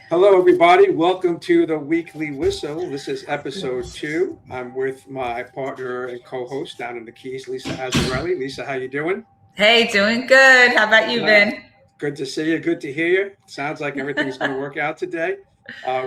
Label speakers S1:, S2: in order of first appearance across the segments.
S1: Hello, everybody. Welcome to the Weekly Whistle. This is episode 2. I'm with my partner and co-host down in the Keys, Lisa Azzarelli. Lisa, how you doing?
S2: Hey, doing good. How about you, Ben?
S1: Good to see you. Good to hear you. Sounds like everything's going to work out today.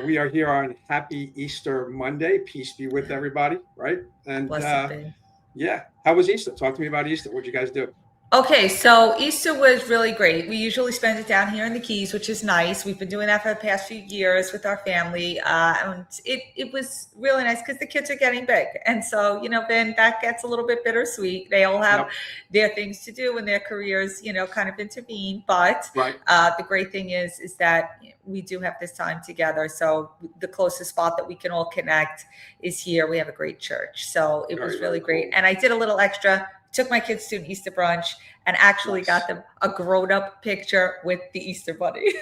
S1: We are here on Happy Easter Monday. Peace be with everybody, right? And
S2: Bless it, Ben.
S1: yeah, how was Easter? Talk to me about Easter. What'd you guys do?
S2: Okay, so Easter was really great. We usually spend it down here in the Keys, which is nice. We've been doing that for the past few years with our family. And it was really nice because the kids are getting big. And so, Ben, that gets a little bit bittersweet. They all have their things to do and their careers, kind of intervene. But the great thing is that we do have this time together. So the closest spot that we can all connect is here. We have a great church. So it was really great.
S1: Cool.
S2: And I did a little extra. Took my kids to an Easter brunch and actually got them a grown-up picture with the Easter bunny.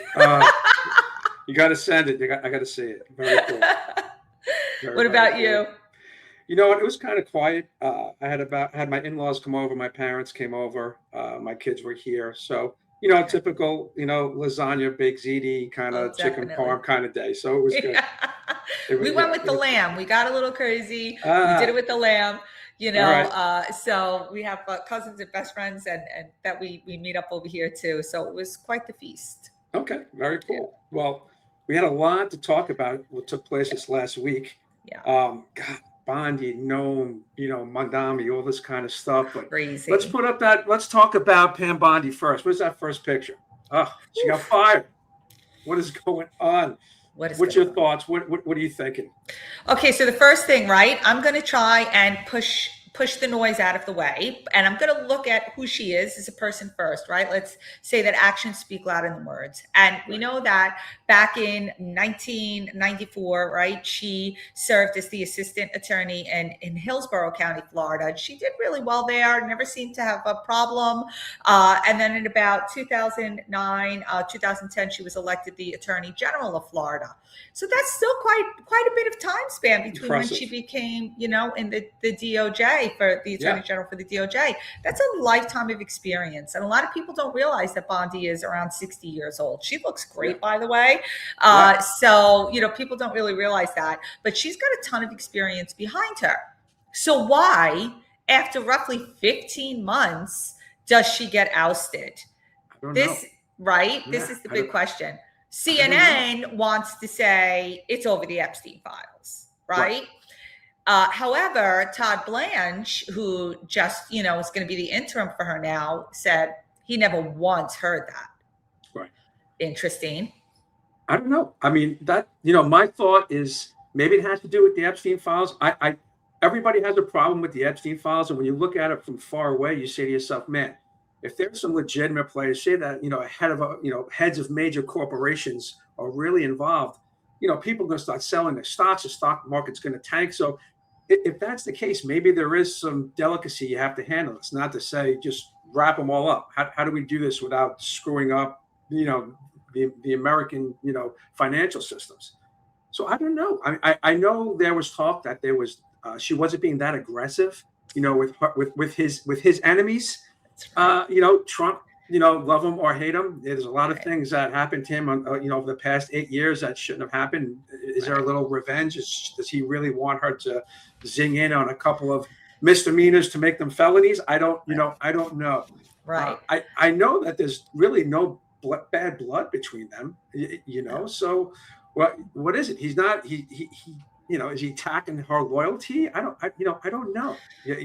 S1: You got to send it. I got to see it. Very cool.
S2: What about you?
S1: You know what? It was kind of quiet. I had my in-laws come over. My parents came over. My kids were here. So, typical, lasagna, baked ziti, kind of chicken parm kind of day. So it was good.
S2: We went with the lamb. We got a little crazy. We did it with the lamb. So we have cousins and best friends and that we meet up over here too. So it was quite the feast.
S1: Okay, very cool. Yeah. Well, we had a lot to talk about what took place this last week.
S2: Yeah.
S1: God, Bondi, Noem, Mandami, all this kind of stuff. But
S2: crazy.
S1: Let's talk about Pam Bondi first. Where's that first picture? Oh, she got fired. What is going on? What's your thoughts? What are you thinking?
S2: Okay, so the first thing, right? I'm going to try and push the noise out of the way, and I'm going to look at who she is as a person first, right? Let's say that actions speak louder than words, and we know that back in 1994, right? She served as the assistant attorney in Hillsborough County, Florida. She did really well there. Never seemed to have a problem. And then in about 2009, 2010, she was elected the Attorney General of Florida. So that's still quite a bit of time span between when she became, in the DOJ for the Attorney General for the DOJ. That's a lifetime of experience. And a lot of people don't realize that Bondi is around 60 years old. She looks great, by the way. So, people don't really realize that. But she's got a ton of experience behind her. So why, after roughly 15 months, does she get ousted?
S1: I don't know.
S2: Right? Yeah, this is the big question. CNN wants to say it's over the Epstein files, right? However, Todd Blanche, who just, is going to be the interim for her now, said he never once heard that.
S1: Right.
S2: Interesting.
S1: I don't know. I mean, that, my thought is maybe it has to do with the Epstein files. Everybody has a problem with the Epstein files. And when you look at it from far away, you say to yourself, man, if there's some legitimate players, say that, heads of major corporations are really involved, people are going to start selling their stocks, the stock market's going to tank. So if that's the case, maybe there is some delicacy you have to handle. It's not to say just wrap them all up. How do we do this without screwing up, the American, financial systems? So I don't know. I know there was talk that there was, she wasn't being that aggressive, with his enemies. Trump, love him or hate him. There's a lot of things that happened to him, over the past 8 years that shouldn't have happened. Is there a little revenge? Does he really want her to zing in on a couple of misdemeanors to make them felonies? I don't know.
S2: Right.
S1: I know that there's really no bad blood between them, So what is it? He's not, is he attacking her loyalty? I don't know.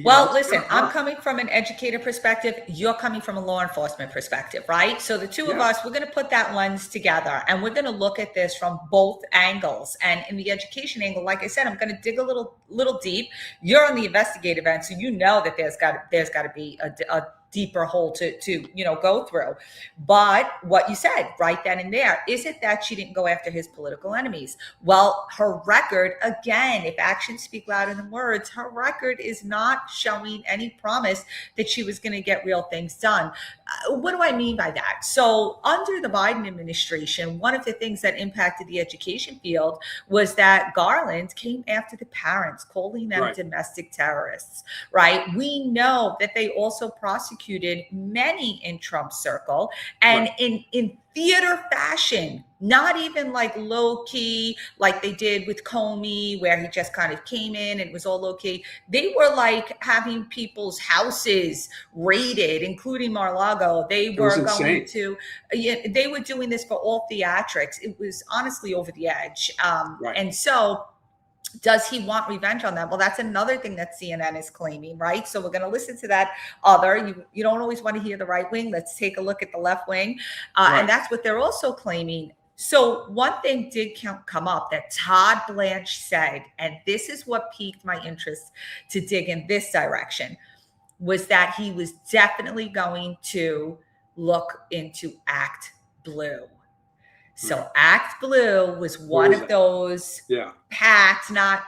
S2: Well, listen, I'm coming from an educator perspective. You're coming from a law enforcement perspective, right? So the two of us, we're going to put that lens together and we're going to look at this from both angles. And in the education angle, like I said, I'm going to dig a little deep. You're on the investigative end, so that there's got to be a deeper hole to go through. But what you said right then and there, is it that she didn't go after his political enemies? Well, her record, again, if actions speak louder than words, her record is not showing any promise that she was going to get real things done. What do I mean by that? So under the Biden administration, one of the things that impacted the education field was that Garland came after the parents, calling them domestic terrorists, right? We know that they also prosecuted prosecuted many in Trump's circle, and in theater fashion, not even like low key, like they did with Comey, where he just kind of came in and it was all low key. They were like having people's houses raided, including Mar-a-Lago. They were going to, they were doing this for all theatrics. It was honestly over the edge. And so, does he want revenge on them? Well, that's another thing that CNN is claiming, right? So we're going to listen to that other. You don't always want to hear the right wing. Let's take a look at the left wing. And that's what they're also claiming. So one thing did come up that Todd Blanche said, and this is what piqued my interest to dig in this direction, was that he was definitely going to look into Act Blue. So Act Blue was one of those PACs, not,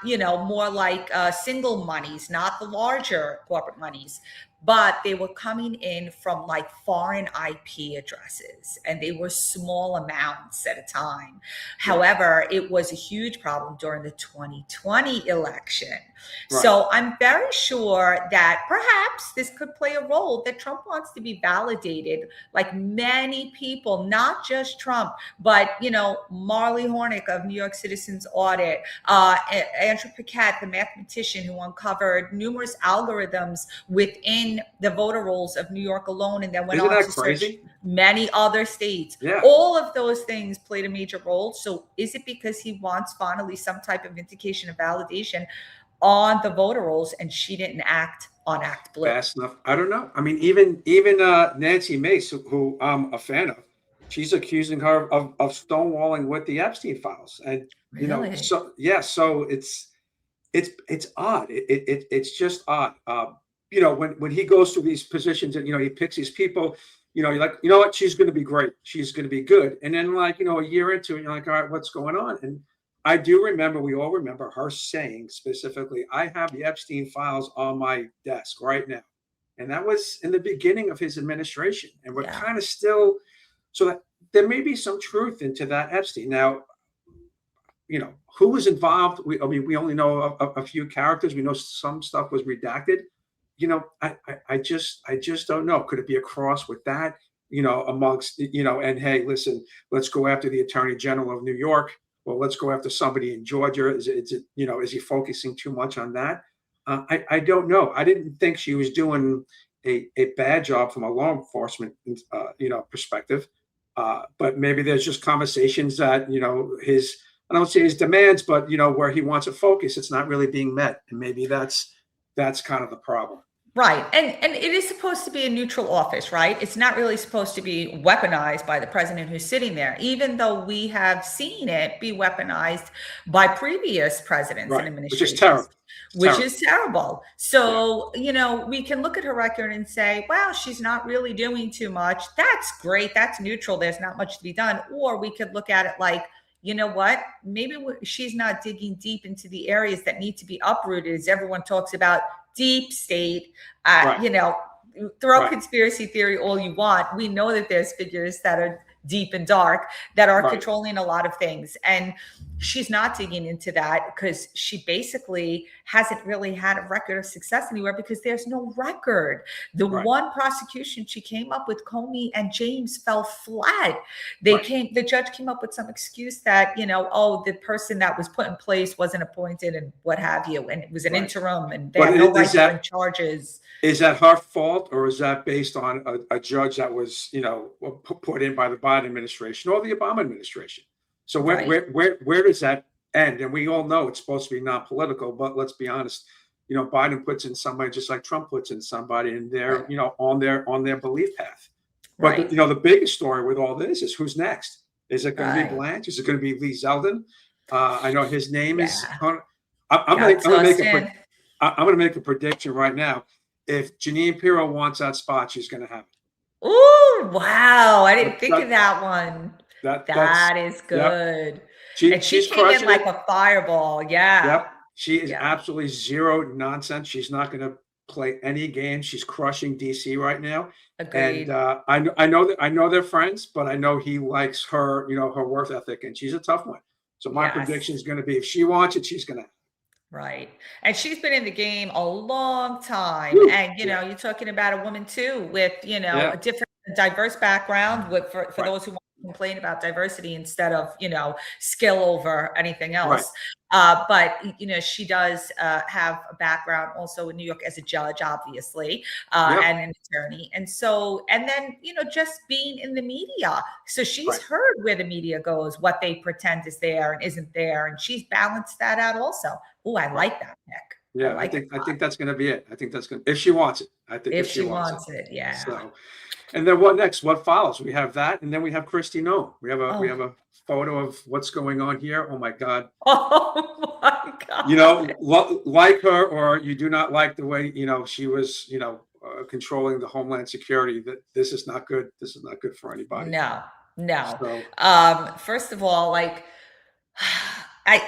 S2: more like single monies, not the larger corporate monies, but they were coming in from like foreign IP addresses, and they were small amounts at a time. However, it was a huge problem during the 2020 election. So I'm very sure that perhaps this could play a role, that Trump wants to be validated, like many people, not just Trump, but, Marley Hornick of New York Citizens Audit, Andrew Paquette, the mathematician who uncovered numerous algorithms within the voter rolls of New York alone, and then went on to search many other states. All of those things played a major role. So is it because he wants finally some type of vindication of validation on the voter rolls, and she didn't act on Act Blue?
S1: Fast enough. I don't know. I mean, even Nancy Mace, who I'm a fan of, she's accusing her of stonewalling with the Epstein files, and so it's odd. It's just odd. When he goes through these positions and he picks these people, you're like, you know what, she's going to be great, she's going to be good, and then like a year into it, you're like, all right, what's going on? And I do remember, we all remember her saying specifically, I have the Epstein files on my desk right now. And that was in the beginning of his administration. And we're kind of still, so that there may be some truth into that Epstein. Now, who was involved? We only know a few characters. We know some stuff was redacted. I just don't know. Could it be a cross with that, amongst, and hey, listen, let's go after the Attorney General of New York. Well, let's go after somebody in Georgia. Is he focusing too much on that? I don't know. I didn't think she was doing a bad job from a law enforcement, perspective. But maybe there's just conversations that, I don't say his demands, but, where he wants to focus, it's not really being met. And maybe that's kind of the problem.
S2: Right. And it is supposed to be a neutral office, right? It's not really supposed to be weaponized by the president who's sitting there, even though we have seen it be weaponized by previous presidents and administrations. Which is terrible. So, we can look at her record and say, well, she's not really doing too much. That's great. That's neutral. There's not much to be done. Or we could look at it like, you know what? Maybe she's not digging deep into the areas that need to be uprooted, as everyone talks about deep state. Throw conspiracy theory all you want. We know that there's figures that are deep and dark that are controlling a lot of things. And she's not digging into that because she basically hasn't really had a record of success anywhere, because there's no record. The one prosecution she came up with, Comey and James, fell flat. The judge came up with some excuse that, the person that was put in place wasn't appointed and what have you. And it was an interim and they had no right to bring charges.
S1: Is that her fault, or is that based on a judge that was, put in by the Biden administration or the Obama administration? So where does that end? And we all know it's supposed to be non-political, but let's be honest, Biden puts in somebody just like Trump puts in somebody, and they're, on their belief path. But the biggest story with all this is who's next. Is it going to be Blanche? Is it going to be Lee Zeldin? I know his name is. I'm going to make a prediction right now. If Jeanine Pirro wants that spot, she's going to have it.
S2: Oh, wow. I didn't think of that one. That is good. Yep. She came in like a fireball. Yeah.
S1: Yep. She is absolutely zero nonsense. She's not going to play any games. She's crushing DC right now.
S2: Agreed.
S1: And I know they're friends, but I know he likes her, her work ethic, and she's a tough one. So my prediction is going to be, if she wants it, she's going to have it.
S2: Right. And she's been in the game a long time.
S1: Woo.
S2: And, you know, you're talking about a woman too with, you know,
S1: Yeah.
S2: a different, diverse background with, for
S1: Right.
S2: those who want to complain about diversity instead of, you know, skill over anything
S1: Right.
S2: else. But, you know, she does have a background also in New York as a judge, obviously,
S1: Yeah.
S2: and an attorney. And so, and then, you know, just being in the media. So she's
S1: Right.
S2: heard where the media goes, what they pretend is there and isn't there. And she's balanced that out also. Oh, I
S1: Right.
S2: like that pick. I
S1: Yeah,
S2: like it a
S1: I
S2: lot.
S1: think that's going to be it. I think that's going to, if she wants it. I think
S2: If
S1: if she
S2: she
S1: wants it.
S2: wants it, yeah.
S1: So, and then what next? What follows? We have that, and then we have Kristi Noem. We have
S2: Oh.
S1: a photo of what's going on here. Oh my God!
S2: Oh my God!
S1: You know, like her or you do not like the way she was controlling the Homeland Security. That this is not good. This is not good for anybody.
S2: No, no.
S1: So,
S2: First of all, like I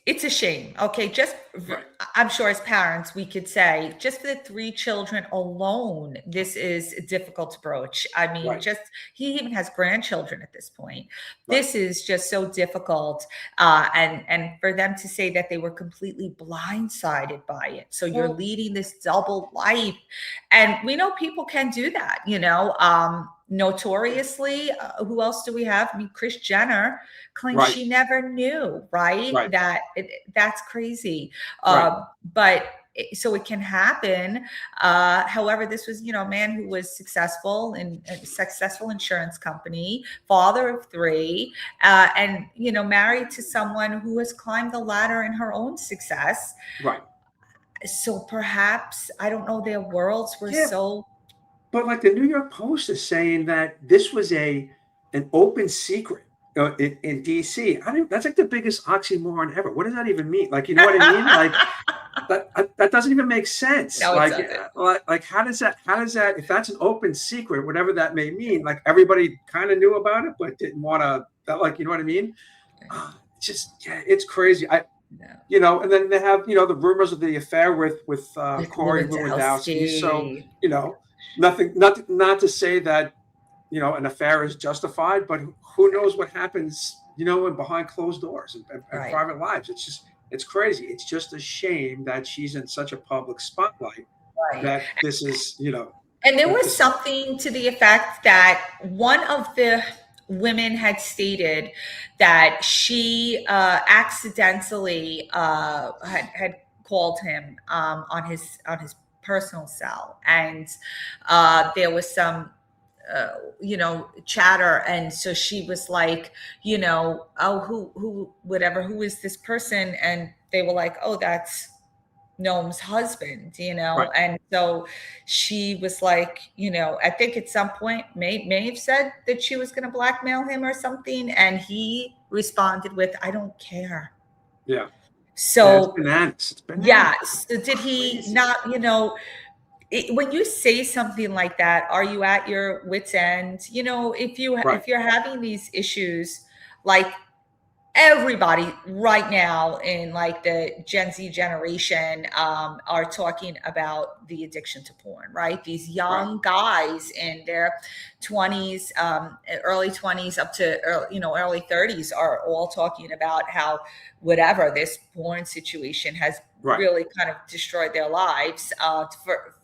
S2: it's a shame. Okay, just
S1: right.
S2: I'm sure as parents we could say just for the 3 children alone, this is difficult to broach. I mean,
S1: Right.
S2: just he even has grandchildren at this point.
S1: Right.
S2: This is just so difficult, and for them to say that they were completely blindsided by it. So you're
S1: Well,
S2: leading this double life, and we know people can do that. You know, notoriously, who else do we have? I mean, Kris Jenner claims
S1: right.
S2: she never knew, right?
S1: Right.
S2: That's crazy.
S1: Right.
S2: But so it can happen. However, this was, you know, a man who was successful in a successful insurance company, father of 3, and, you know, married to someone who has climbed the ladder in her own success.
S1: Right.
S2: So perhaps, I don't know, their worlds were
S1: Yeah.
S2: so.
S1: But like the New York Post is saying that this was an open secret in DC. That's like the biggest oxymoron ever. What does that even mean? Like, you know what I mean? Like that doesn't even make sense.
S2: No, it
S1: Like,
S2: doesn't.
S1: like how does that if that's an open secret, whatever that may mean, like everybody kind of knew about it, but didn't want to, like, you know what I mean? It's crazy.
S2: No.
S1: You know, and then they have, you know, the rumors of the affair with Corey Lewandowski. So, you know, not to say that, you know, an affair is justified, but who knows what happens, you know, in behind closed doors and
S2: Right.
S1: private lives. It's crazy. It's just a shame that she's in such a public spotlight
S2: Right.
S1: that this is, you know.
S2: And there was something to the effect that one of the women had stated that she accidentally had called him on his personal cell, and there was some you know, chatter, and so she was like, you know, oh, who is this person? And they were like, oh, that's Noem's husband, you know.
S1: Right.
S2: And so she was like, you know, I think at some point may have said that she was going to blackmail him or something, and he responded with, I don't care.
S1: Yeah.
S2: So
S1: it's bananas.
S2: yeah, so did he not, you know, when you say something like that, are you at your wit's end? You know, if you're having these issues, like everybody right now in like the Gen Z generation are talking about the addiction to porn, right? These young guys in their 20s, early 20s up to early 30s are all talking about how whatever this porn situation has really kind of destroyed their lives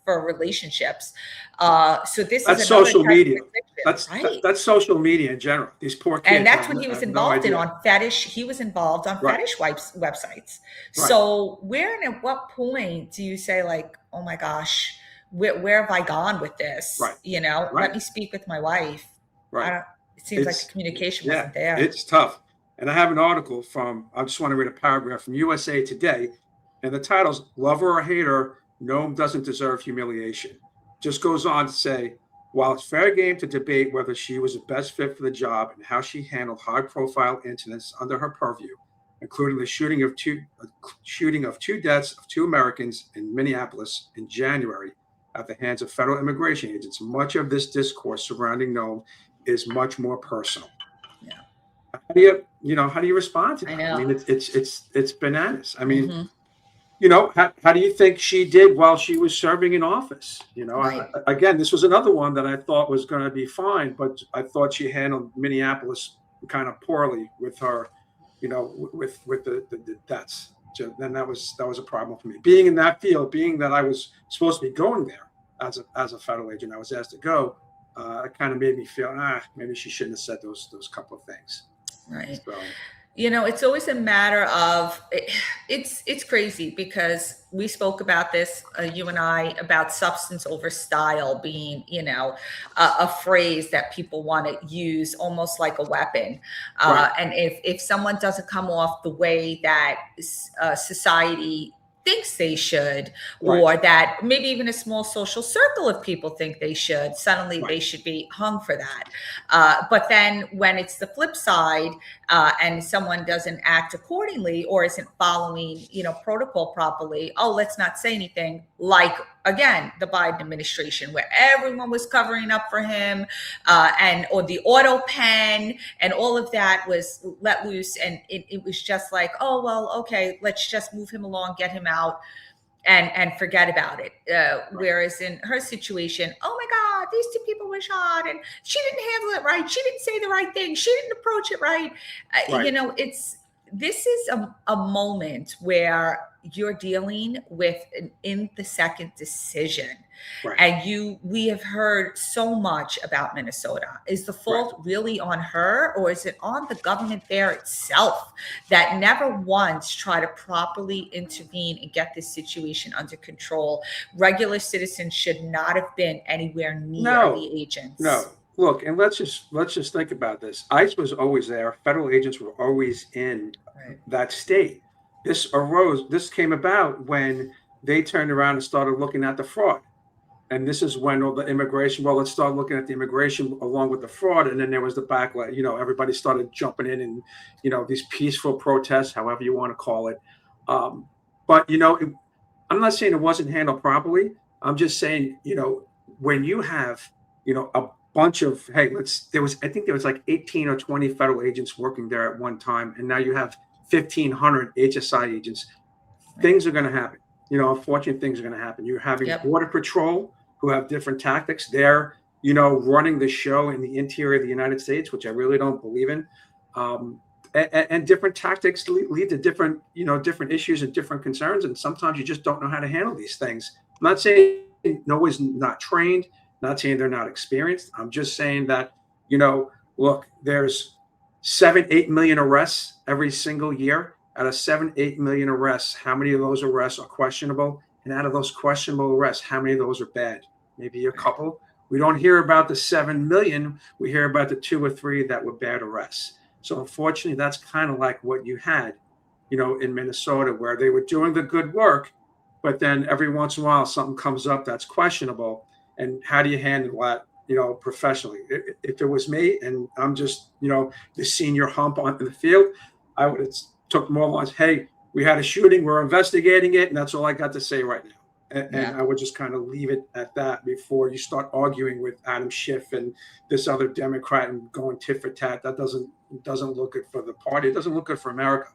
S2: for relationships. So that's
S1: social media. That's social media in general. These poor kids.
S2: And that's what he was involved in on fetish. He was involved on fetish websites. So where and at what point do you say like, oh my gosh, where have I gone with this? You know, let me speak with my wife. It seems like the communication wasn't there.
S1: It's tough. And I have an article I just want to read a paragraph from USA Today. And the title's Love Her or Hate Her, Noem Doesn't Deserve Humiliation. Just goes on to say, while it's fair game to debate whether she was the best fit for the job and how she handled high-profile incidents under her purview, including the shooting of two deaths of 2 Americans in Minneapolis in January at the hands of federal immigration agents, much of this discourse surrounding Noem is much more personal.
S2: Yeah.
S1: How do you respond to that?
S2: I know.
S1: I mean, it's bananas. I mean, you know, how do you think she did while she was serving in office? You know, again, this was another one that I thought was going to be fine, but I thought she handled Minneapolis kind of poorly with her, you know, with the deaths. then that was a problem for me. Being in that field, being that I was supposed to be going there as a federal agent, I was asked to go. It kind of made me feel, maybe she shouldn't have said those couple of things.
S2: Right.
S1: So,
S2: It's always a matter of, it's crazy because we spoke about this, you and I, about substance over style being, a phrase that people want to use almost like a weapon.
S1: Right.
S2: And if someone doesn't come off the way that society thinks they should, or
S1: Right.
S2: that maybe even a small social circle of people think they should, suddenly
S1: Right.
S2: they should be hung for that. But then when it's the flip side, and someone doesn't act accordingly or isn't following, protocol properly, let's not say anything. Like, again, the Biden administration, where everyone was covering up for him, or the auto pen and all of that was let loose, and it was just like, oh well, okay, let's just move him along, get him out, and forget about it. Whereas in her situation, oh my God, these two people were shot and she didn't handle it right. She didn't say the right thing. She didn't approach it right. This is a moment where you're dealing with an in the second decision.
S1: Right.
S2: And we have heard so much about Minnesota. Is the fault really on her, or is it on the government there itself that never once tried to properly intervene and get this situation under control? Regular citizens should not have been anywhere near the agents.
S1: No. Look, and let's just think about this. ICE was always there. Federal agents were always in that state. This came about when they turned around and started looking at the fraud. And this is when all the immigration, let's start looking at the immigration along with the fraud. And then there was the backlash, everybody started jumping in and, these peaceful protests, however you want to call it. But, I'm not saying it wasn't handled properly. I'm just saying, when you have, a bunch of, I think there was like 18 or 20 federal agents working there at one time. And now you have 1,500 HSI agents. Things are going to happen. Unfortunate things are going to happen. You're having Border Patrol who have different tactics. They're, running the show in the interior of the United States, which I really don't believe in. And different tactics lead to different, different issues and different concerns. And sometimes you just don't know how to handle these things. I'm not saying nobody's not trained, not saying they're not experienced. I'm just saying that, look, there's 7-8 million arrests every single year. Out of 7-8 million arrests, how many of those arrests are questionable? And out of those questionable arrests, how many of those are bad? Maybe a couple. We don't hear about the 7 million. We hear about the 2 or 3 that were bad arrests. So unfortunately, that's kind of like what you had, in Minnesota, where they were doing the good work, but then every once in a while something comes up that's questionable. And how do you handle that, professionally? If it was me and I'm just, the senior hump on the field, I would have took more lines. Hey, we had a shooting. We're investigating it. And that's all I got to say right now. And I would just kind of leave it at that before you start arguing with Adam Schiff and this other Democrat and going tit for tat. That doesn't look good for the party. It doesn't look good for America.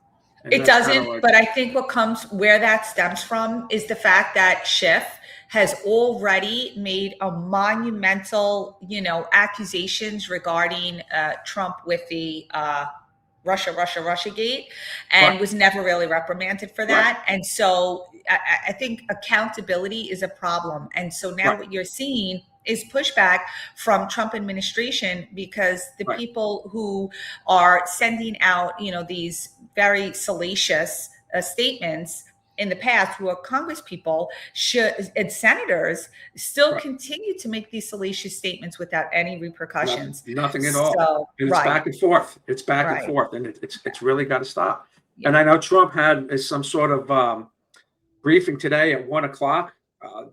S1: And
S2: it doesn't. But I think where that stems from is the fact that Schiff has already made a monumental, accusations regarding Trump with the Russia gate, and was never really reprimanded for that. And so I think accountability is a problem. And so now what you're seeing is pushback from Trump administration, because the people who are sending out, these very salacious statements in the past, who are Congress people and senators, still continue to make these salacious statements without any repercussions.
S1: Nothing at all. So, and it's back and forth. It's back and forth, and it's really got to stop. Yeah. And I know Trump had some sort of briefing today at 1:00.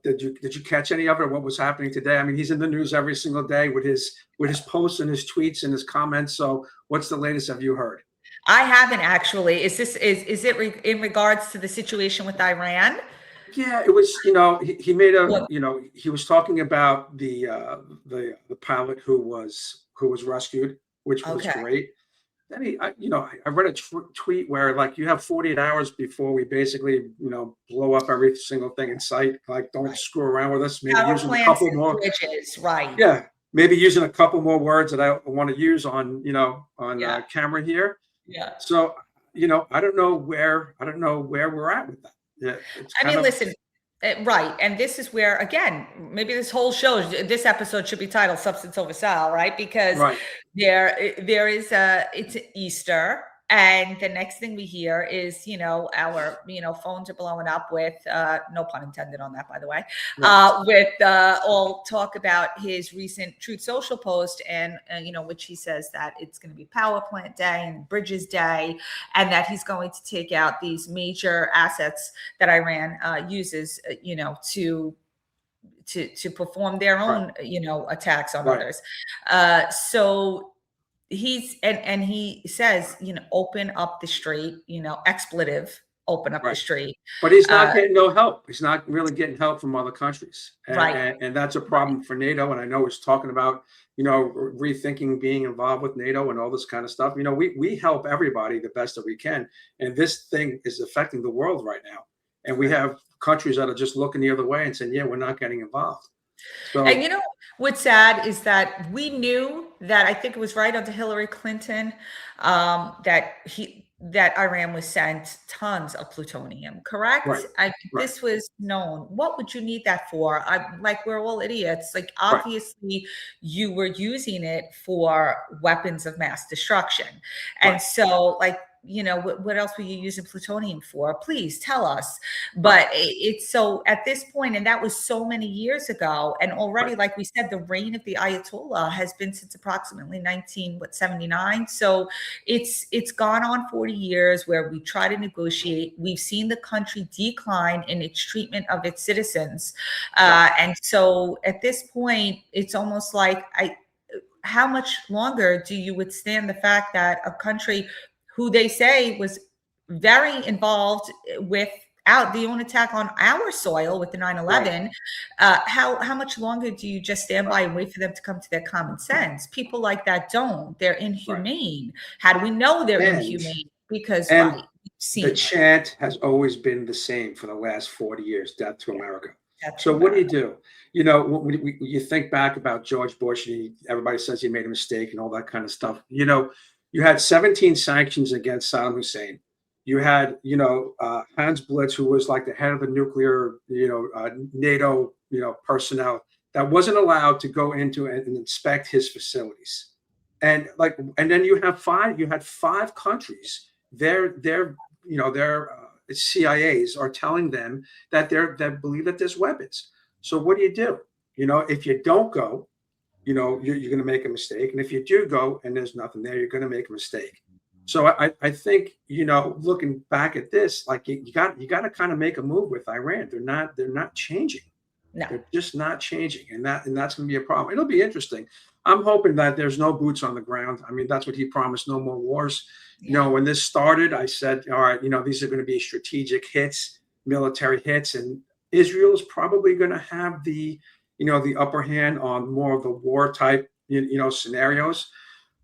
S1: Did you catch any of it? What was happening today? I mean, he's in the news every single day with his posts and his tweets and his comments. So, what's the latest? Have you heard?
S2: I haven't actually. Is it in regards to the situation with Iran?
S1: Yeah, it was. He made a. He was talking about the pilot who was rescued, which was great. Then I read a tweet where like you have 48 hours before we basically blow up every single thing in sight. Like don't screw around with us. Maybe using a couple more
S2: bridges, right?
S1: Yeah, maybe using a couple more words that I want to use on camera here.
S2: Yeah.
S1: So I don't know where we're at with that. Yeah, it's
S2: I
S1: kind
S2: mean,
S1: of
S2: listen, right. And this is where, again, maybe this whole show, this episode should be titled Substance Over Style, right? Because
S1: right,
S2: there is it's Easter. And the next thing we hear is, our, phones are blowing up with, no pun intended on that, by the way,
S1: right,
S2: with all talk about his recent Truth Social post and, which he says that it's going to be Power Plant Day and Bridges Day, and that he's going to take out these major assets that Iran uses, to perform their
S1: right,
S2: own, attacks on
S1: right,
S2: others. So he's and he says, open up the street, expletive, open up the
S1: right.
S2: street.
S1: But he's not
S2: Uh,
S1: getting no help. He's not really getting help from other countries, and,
S2: right.
S1: and, and that's a
S2: Right.
S1: problem for NATO. And I know he's talking about, rethinking being involved with NATO and all this kind of stuff. We help everybody the best that we can, and this thing is affecting the world right now. And we
S2: Right.
S1: have countries that are just looking the other way and saying, "Yeah, we're not getting involved."
S2: And
S1: So,
S2: what's sad is that we knew that, I think it was right under Hillary Clinton, that Iran was sent tons of plutonium, correct?
S1: right, right,
S2: This was known. What would you need that for? We're all idiots. Like,
S1: right,
S2: obviously you were using it for weapons of mass destruction.
S1: right,
S2: And so, like, what else were you using plutonium for? Please tell us.
S1: right,
S2: But it's so, at this point, and that was so many years ago, and already,
S1: right,
S2: like we said, the reign of the Ayatollah has been since approximately 1979. So it's gone on 40 years where we try to negotiate. We've seen the country decline in its treatment of its citizens,
S1: right,
S2: and so at this point, it's almost like, how much longer do you withstand the fact that a country who they say was very involved with the own attack on our soil with the
S1: right,
S2: 9/11, how much longer do you just stand by
S1: right,
S2: and wait for them to come to their common sense? People like that don't. They're
S1: right.
S2: inhumane. How do we know they're
S1: And
S2: inhumane? Because,
S1: and
S2: right, we've
S1: the
S2: seen it.
S1: chant has always been the same for the last 40 years: "Death to
S2: Yeah,
S1: America."
S2: that's
S1: So what do you
S2: America.
S1: do? When you think back about George Bush, and everybody says he made a mistake and all that kind of stuff. You had 17 sanctions against Saddam Hussein. You had, Hans Blitz, who was like the head of the nuclear, NATO, personnel that wasn't allowed to go into and inspect his facilities. And then you had five countries. Their CIAs are telling them that they believe that there's weapons. So what do? If you don't go, you're going to make a mistake. And if you do go and there's nothing there, you're going to make a mistake. So I think, looking back at this, like you got to kind of make a move with Iran. They're not changing.
S2: No.
S1: They're just not changing, and that's going to be a problem. It'll be interesting. I'm hoping that there's no boots on the ground. I mean, that's what he promised: no more wars.
S2: Yeah.
S1: When this started, I said, all right, these are going to be strategic hits, military hits, and Israel is probably going to have the upper hand on more of the war type, scenarios.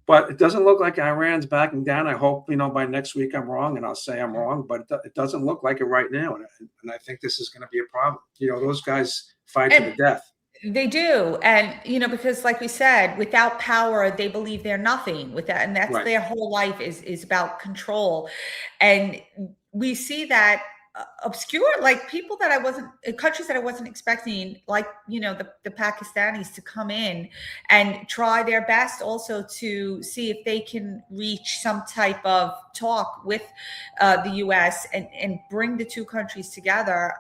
S1: But it doesn't look like Iran's backing down. I hope, by next week I'm wrong, and I'll say I'm wrong, but it doesn't look like it right now. And I think this is going to be a problem. Those guys fight to the
S2: And
S1: death.
S2: they do. And, because, like we said, without power, they believe they're nothing with that. And that's
S1: Right,
S2: their whole life is about control. And we see that obscure, like, people that countries that I wasn't expecting, like, the Pakistanis to come in and try their best also to see if they can reach some type of talk with the US and bring the two countries together.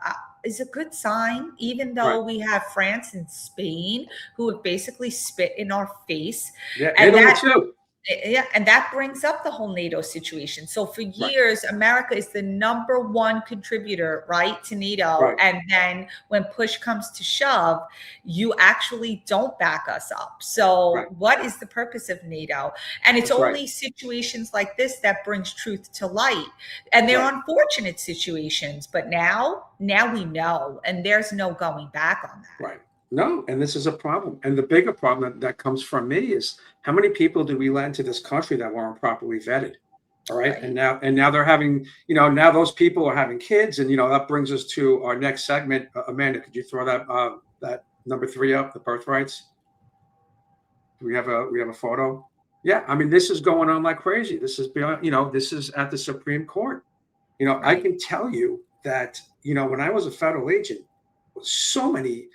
S2: Is a good sign, even
S1: right.
S2: though we have France and Spain who have basically spit in our face.
S1: Yeah,
S2: And
S1: Italy
S2: that,
S1: too.
S2: yeah, and that brings up the whole NATO situation. So for
S1: Right,
S2: years, America is the number one contributor, right, to NATO.
S1: right,
S2: And then when push comes to shove, you actually don't back us up.
S1: right.
S2: So what is the purpose of NATO? And it's
S1: That's right,
S2: only situations like this that brings truth to light. And they're
S1: right,
S2: unfortunate situations, but now we know, and there's no going back on that.
S1: right. No, and this is a problem. And the bigger problem that comes from me is how many people do we let into this country that weren't properly vetted? All right.
S2: Right.
S1: And now they're having, now those people are having kids. And that brings us to our next segment. Amanda, could you throw that number 3 up, the birthrights? Do we have a photo? Yeah, I mean, this is going on like crazy. This is beyond, this is at the Supreme Court. I
S2: Right.
S1: can tell you that, when I was a federal agent, so many,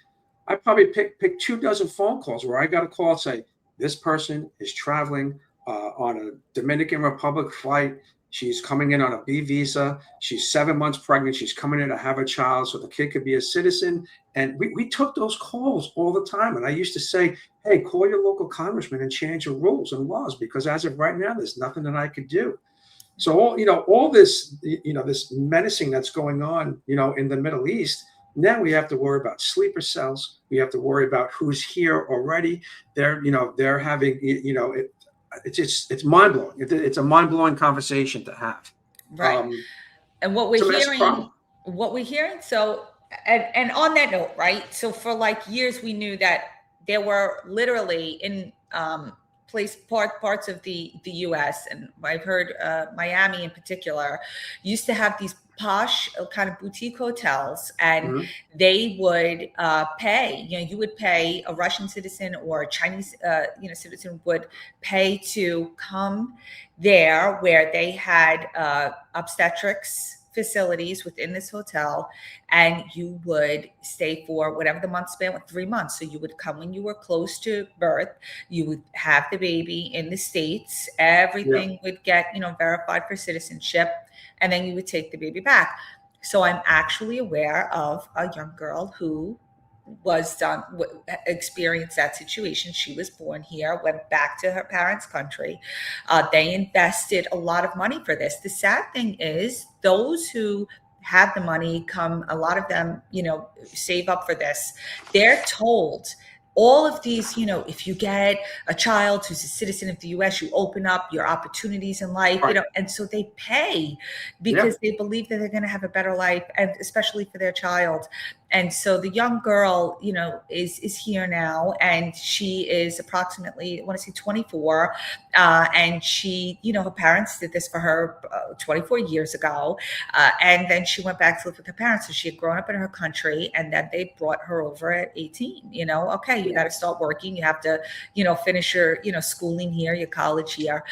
S1: I probably picked 2 dozen phone calls where I got a call say, this person is traveling on a Dominican Republic flight. She's coming in on a B visa. She's 7 months pregnant. She's coming in to have a child so the kid could be a citizen. And we took those calls all the time. And I used to say, hey, call your local congressman and change the rules and laws, because as of right now, there's nothing that I could do. So all this, this menacing that's going on, in the Middle East. Now we have to worry about sleeper cells. We have to worry about who's here already. They're having, it's mind blowing. It's a mind blowing conversation to have.
S2: Right. And what
S1: It's
S2: we're
S1: a massive
S2: hearing,
S1: problem.
S2: so, and on that note, right? So for like years, we knew that there were literally in parts of the U.S. and I've heard Miami in particular used to have these posh kind of boutique hotels, and
S1: Mhm.
S2: they would pay. You would pay a Russian citizen or a Chinese citizen would pay to come there, where they had obstetrics facilities within this hotel, and you would stay for whatever the month span was, 3 months. So you would come when you were close to birth, you would have the baby in the States,
S1: Yeah.
S2: everything would get verified for citizenship, and then you would take the baby back. So I'm actually aware of a young girl who experienced that situation. She was born here, went back to her parents' country. They invested a lot of money for this. The sad thing is, those who have the money a lot of them, save up for this. They're told all of these, if you get a child who's a citizen of the US, you open up your opportunities in life,
S1: Right.
S2: and so they pay
S1: Yeah.
S2: because they believe that they're going to have a better life, and especially for their child. And so the young girl, is here now, and she is approximately, I want to say 24. And she, her parents did this for her 24 years ago. And then she went back to live with her parents. So she had grown up in her country, and then they brought her over at 18. Okay, you got to start working. You have to, finish your, schooling here, your college here.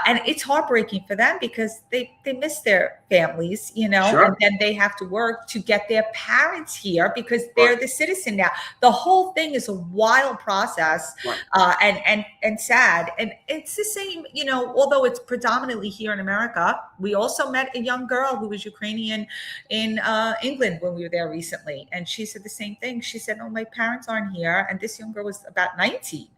S2: And it's heartbreaking for them because they miss their families,
S1: Sure.
S2: and then they have to work to get their parents here because they're
S1: Right.
S2: the citizen now. The whole thing is a wild process,
S1: Right.
S2: and sad. And it's the same, although it's predominantly here in America. We also met a young girl who was Ukrainian in England when we were there recently. And she said the same thing. She said, "No, my parents aren't here." And this young girl was about 19.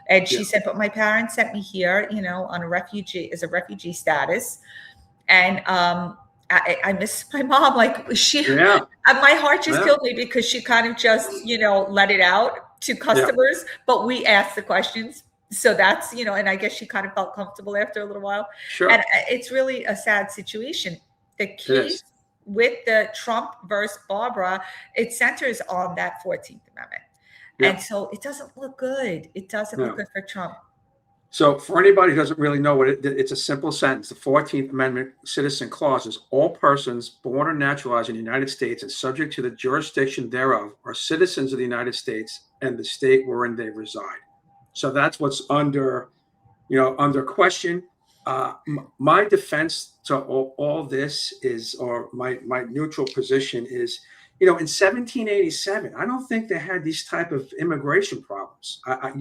S2: And she said, "But my parents sent me here, on a refugee status. And I miss my mom." Like
S1: Yeah.
S2: my heart just
S1: Yeah.
S2: killed me because she kind of just, let it out to customers, but we asked the questions. So that's, and I guess she kind of felt comfortable after a little while. And
S1: Sure.
S2: it's really a sad situation. The
S1: It
S2: case
S1: is.
S2: with the Trump versus Barbara, it centers on that 14th Amendment.
S1: Yeah.
S2: And so it doesn't look good. It doesn't look
S1: No.
S2: good for Trump.
S1: So for anybody who doesn't really know what it's a simple sentence. The 14th Amendment Citizen Clause is all persons born or naturalized in the United States and subject to the jurisdiction thereof are citizens of the United States and the state wherein they reside. So that's what's under question. My defense to all this is, or my neutral position is, in 1787, I don't think they had these type of immigration problems. I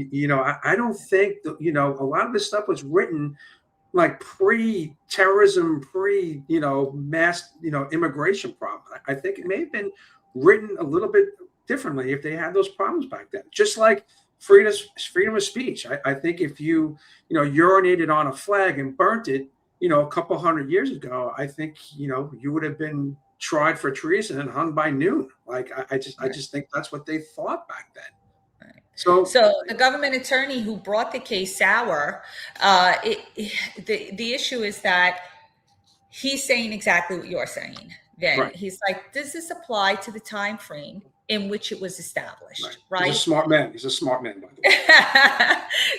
S1: don't think that, a lot of this stuff was written like pre-terrorism, mass, immigration problem. I think it may have been written a little bit differently if they had those problems back then. Just like freedom of speech. I think if you, urinated on a flag and burnt it, a couple hundred years ago, I think, you would have been tried for treason and hung by noon. Like I just think that's what they thought back then. So
S2: So the government attorney who brought the case sour, the issue is that he's saying exactly what you're saying. Then
S1: right,
S2: he's like, does this apply to the time frame in which it was established?
S1: He's a
S2: Right.
S1: smart man. He's a smart man, by the way.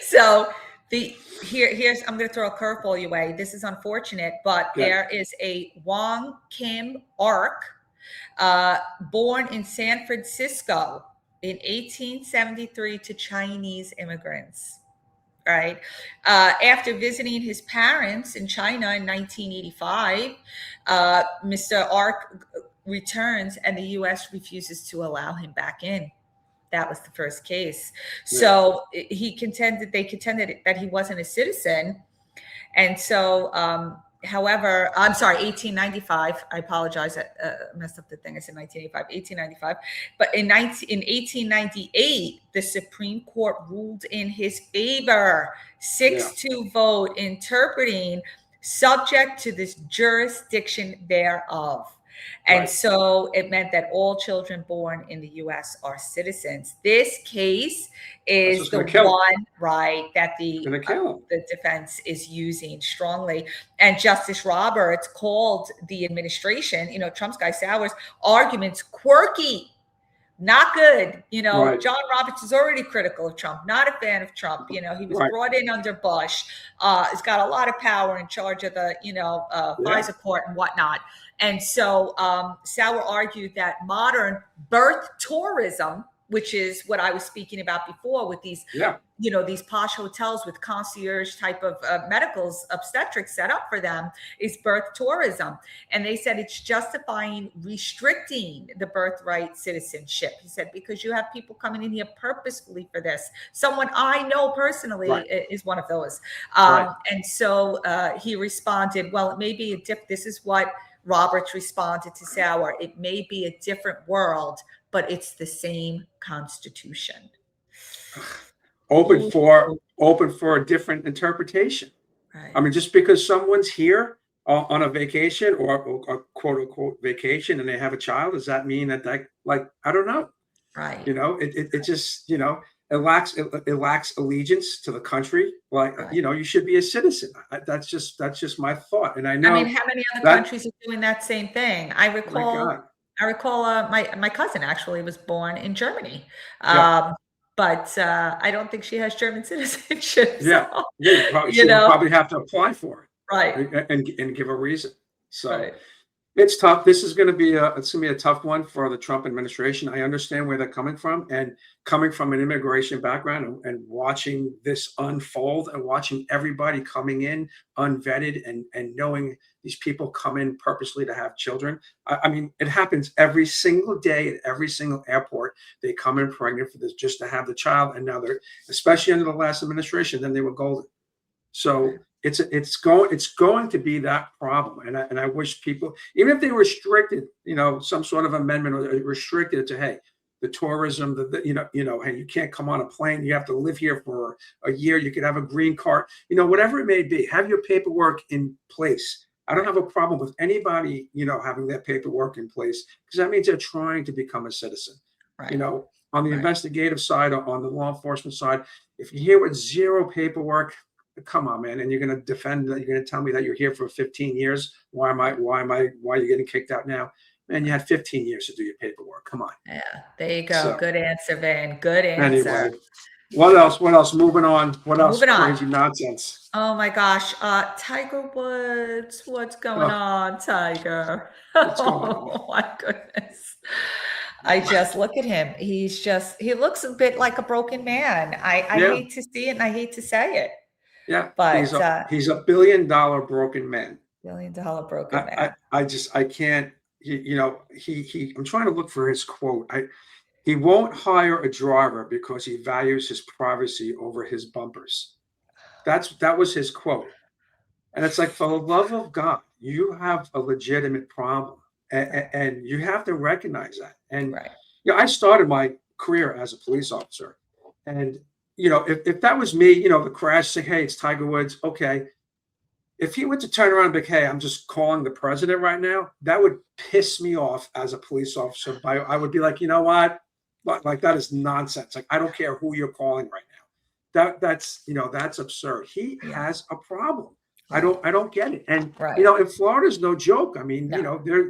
S2: So here's I'm going to throw a curveball your way. This is unfortunate, but
S1: Yeah.
S2: there is a Wong Kim Ark, born in San Francisco in 1873 to Chinese immigrants. right? After visiting his parents in China in 1985, Mr. Ark returns and the U.S. refuses to allow him back in. That was the first case. So they contended that he wasn't a citizen. And so, however, I'm sorry, 1895. I apologize. I messed up the thing. I said 1985, 1895. But in 1898, the Supreme Court ruled in his favor, 6-2 vote, interpreting subject to this jurisdiction thereof. And so it meant that all children born in the U.S. are citizens. This case is the one, right, that the defense is using strongly. And Justice Roberts called the administration, Trump's guy Sauer's arguments quirky, not good. John Roberts is already critical of Trump, not a fan of Trump. He was brought in under Bush. He's got a lot of power in charge of the, FISA court and whatnot. And so Sauer argued that modern birth tourism, which is what I was speaking about before with these, these posh hotels with concierge type of medicals, obstetrics set up for them, is birth tourism. And they said it's justifying restricting the birthright citizenship. He said, because you have people coming in here purposefully for this. Someone I know personally is one of those. And so he responded, well, it may be this is what Roberts responded to Sauer. It may be a different world, but it's the same Constitution.
S1: Open for a different interpretation. Right. I mean, just because someone's here on a vacation or a quote unquote vacation and they have a child, does that mean that I don't know. Right. It just, it lacks allegiance to the country. You should be a citizen. That's just my thought. And I know.
S2: I mean, how many other countries are doing that same thing? I recall my cousin actually was born in Germany. But I don't think she has German citizenship. So,
S1: she'll probably have to apply for it,
S2: right?
S1: And give a reason. So it's tough. This is going to be a tough one for the Trump administration. I understand where they're coming from, and coming from an immigration background and watching this unfold and watching everybody coming in unvetted and knowing these people come in purposely to have children. I mean, it happens every single day at every single airport. They come in pregnant for this just to have the child. And now they're, especially under the last administration, then they were golden. So it's going to be that problem. And I wish people, even if they restricted, some sort of amendment or restricted to, hey, the tourism, hey, you can't come on a plane. You have to live here for a year. You could have a green card, whatever it may be, have your paperwork in place. I don't have a problem with anybody, having that paperwork in place, because that means they're trying to become a citizen. Right. On the investigative side, on the law enforcement side, if you're here with zero paperwork, come on, man, and you're going to defend that. You're going to tell me that you're here for 15 years. Why are you getting kicked out now? Man, you had 15 years to do your paperwork. Come on.
S2: Yeah, there you go. So, good answer, Van. Good answer.
S1: Anyway, what else? Moving on. What else? Crazy nonsense.
S2: Oh my gosh. Tiger Woods. What's going on, Tiger? Oh my goodness. I just look at him. He looks a bit like a broken man. I hate to see it and I hate to say it. Yeah, but
S1: he's a $1 billion broken man.
S2: $1 billion broken man.
S1: I can't. I'm trying to look for his quote. He won't hire a driver because he values his privacy over his bumpers. That was his quote. And it's like, for the love of God, you have a legitimate problem, and you have to recognize that. And I started my career as a police officer, and if that was me, the crash, say, hey, it's Tiger Woods. Okay. If he were to turn around and be like, hey, I'm just calling the president right now, that would piss me off as a police officer. I would be like, you know what? Like, that is nonsense. Like, I don't care who you're calling right now. That's absurd. He has a problem. I don't get it. And, in Florida's no joke. I mean,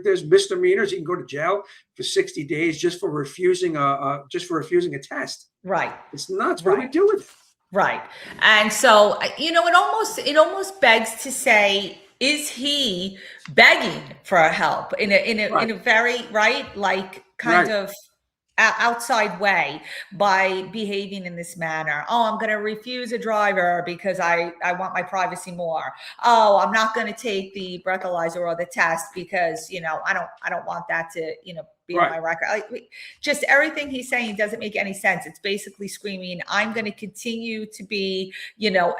S1: there's misdemeanors. You can go to jail for 60 days just for refusing a test.
S2: Right.
S1: It's nuts. What do we do with it?
S2: Right. And so, it almost begs to say, is he begging for help in a very, kind of outside way by behaving in this manner. Oh, I'm going to refuse a driver because I want my privacy more. Oh, I'm not going to take the breathalyzer or the test because, I don't want that to, be on my record. Just everything he's saying doesn't make any sense. It's basically screaming, I'm going to continue to be,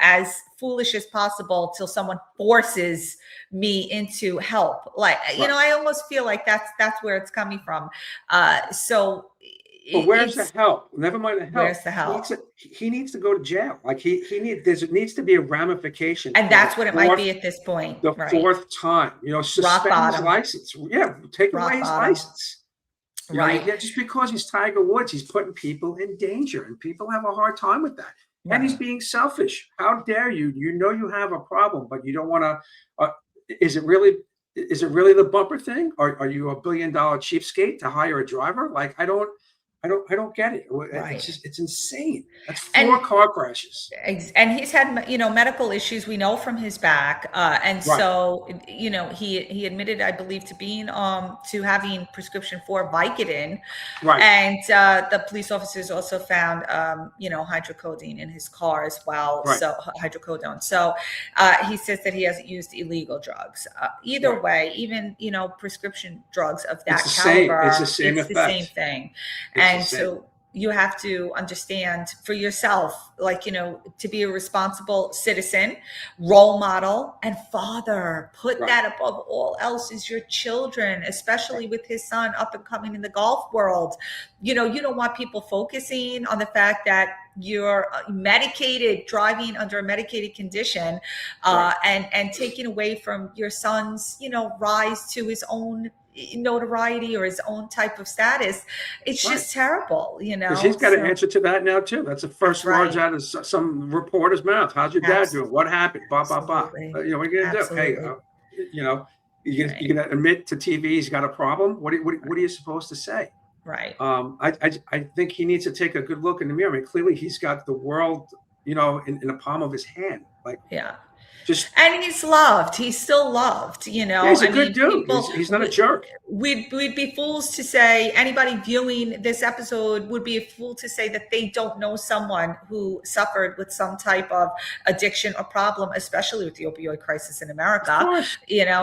S2: as foolish as possible till someone forces me into help. Like, I almost feel like that's where it's coming from. So
S1: but where's the help? Never mind the help.
S2: Where's the help?
S1: He needs to go to jail. Like there needs to be a ramification.
S2: And that's what it might be at this point.
S1: The fourth time, suspend his license. Yeah, take away his license. Just because he's Tiger Woods, he's putting people in danger, and people have a hard time with that. Right. And he's being selfish. How dare you? You have a problem, but you don't want to. Is it really the bumper thing? Or are you $1 billion cheapskate to hire a driver? Like, I don't get it. Right. It's insane. That's 4 car crashes.
S2: And he's had, medical issues, we know, from his back. So, he admitted, I believe, to being, to having prescription for Vicodin. Right. And the police officers also found, hydrocodone in his car as well. Right. So hydrocodone. So he says that he hasn't used illegal drugs. Either way, even, prescription drugs of that caliber,
S1: it's the same effect.
S2: The same thing. And so you have to understand for yourself, to be a responsible citizen, role model, and father. Put that above all else is your children, especially with his son up and coming in the golf world. You don't want people focusing on the fact that you're medicated, driving under a medicated condition, and taking away from your son's, rise to his own notoriety or his own type of status. It's just terrible,
S1: because he's got to answer to that now too. That's the first words out of some reporter's mouth. How's your dad doing? What happened? What are you gonna do? Hey, you're gonna admit to TV he's got a problem? What are you supposed to say?
S2: Right.
S1: I think he needs to take a good look in the mirror. I mean, clearly he's got the world, in the palm of his hand. Like,
S2: and he's loved. He's still loved,
S1: Yeah, he's a good dude. He's not a jerk.
S2: We'd be fools to say, anybody viewing this episode would be a fool to say that they don't know someone who suffered with some type of addiction or problem, especially with the opioid crisis in America.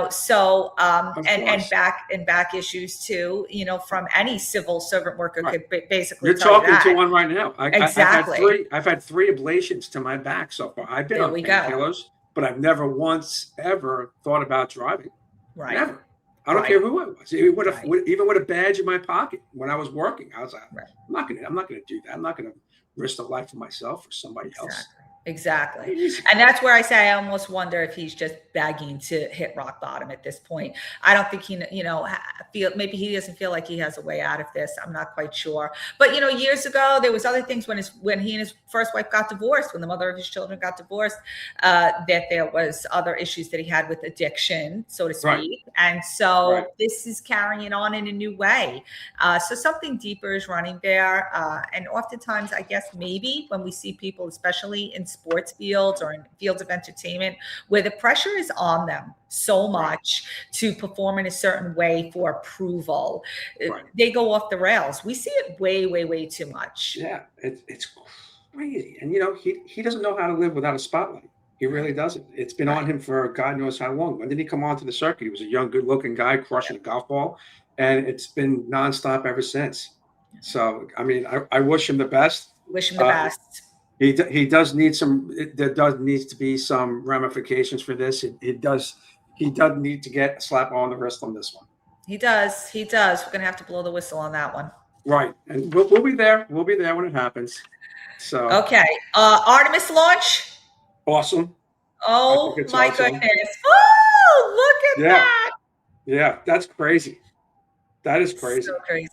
S2: So and back issues too. From any civil servant worker could basically.
S1: You're talking to one right now. Exactly. I've had 3 ablations to my back so far. I've been on painkillers. But I've never once ever thought about driving. Right. Never. I don't care who I was. Even with a badge in my pocket when I was working, I was like, I'm not gonna do that. I'm not gonna risk the life of myself or somebody else.
S2: Exactly. And that's where I say I almost wonder if he's just begging to hit rock bottom at this point. I don't think he, maybe he doesn't feel like he has a way out of this. I'm not quite sure. But, years ago, there was other things when he and his first wife got divorced, when the mother of his children got divorced, that there was other issues that he had with addiction, so to speak. Right. And so this is carrying on in a new way. So something deeper is running there. And oftentimes, I guess maybe when we see people, especially in sports fields or in fields of entertainment, where the pressure is on them so much to perform in a certain way for approval, they go off the rails. We see it way, way, way too much.
S1: Yeah, it's crazy. And, he doesn't know how to live without a spotlight. He really doesn't. It's been on him for God knows how long. When did he come onto the circuit? He was a young, good-looking guy crushing a golf ball, and it's been nonstop ever since. So, I mean, I wish him the best.
S2: Wish him the best.
S1: He does need there does needs to be some ramifications for this. He does need to get a slap on the wrist on this one.
S2: He does. We're going to have to blow the whistle on that one.
S1: Right. And we'll be there. We'll be there when it happens. So.
S2: Okay. Artemis launch.
S1: Awesome.
S2: Oh my goodness. Oh, look at that.
S1: Yeah. That's crazy. That is crazy.
S2: So crazy.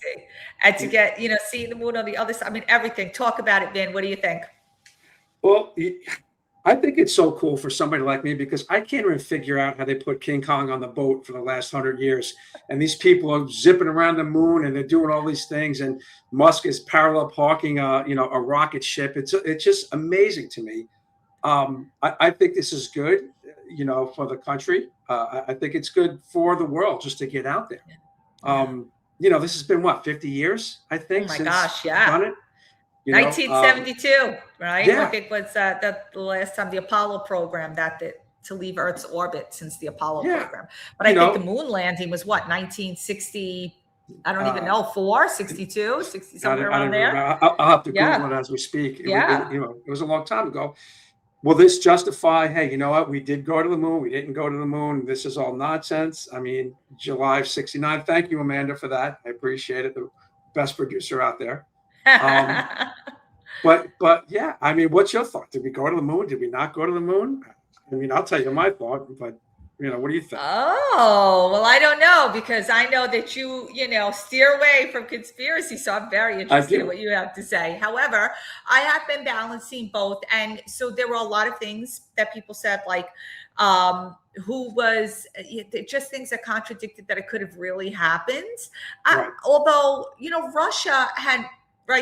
S2: And to get, seeing the moon on the other side. I mean, everything. Talk about it, Vin. What do you think?
S1: Well, I think it's so cool for somebody like me because I can't even figure out how they put King Kong on the boat for the last 100 years. And these people are zipping around the moon and they're doing all these things. And Musk is parallel parking, a rocket ship. It's just amazing to me. I think this is good, for the country. I think it's good for the world just to get out there. this has been what, 50 years, I think,
S2: Oh my
S1: since
S2: gosh,
S1: we've
S2: yeah.
S1: done it.
S2: 1972, right?
S1: Yeah.
S2: I think was the last time the Apollo program to leave Earth's orbit since the Apollo
S1: Yeah.
S2: program. But I think the moon landing was what, 1960? I don't even know, 62, 60, somewhere around there.
S1: I'll have to Google it as we speak. It was a long time ago. Will this justify, hey, you know what? We did go to the moon. We didn't go to the moon. This is all nonsense. I mean, July of 69. Thank you, Amanda, for that. I appreciate it. The best producer out there. But yeah, I mean, what's your thought? Did we go to the moon? Did we not go to the moon? I mean, I'll tell you my thought, but what do you think?
S2: Oh, well, I don't know, because I know that you steer away from conspiracy. So I'm very interested in what you have to say. However, I have been balancing both. And so there were a lot of things that people said, like, who was just things that contradicted that it could have really happened.
S1: Right.
S2: Although, Russia had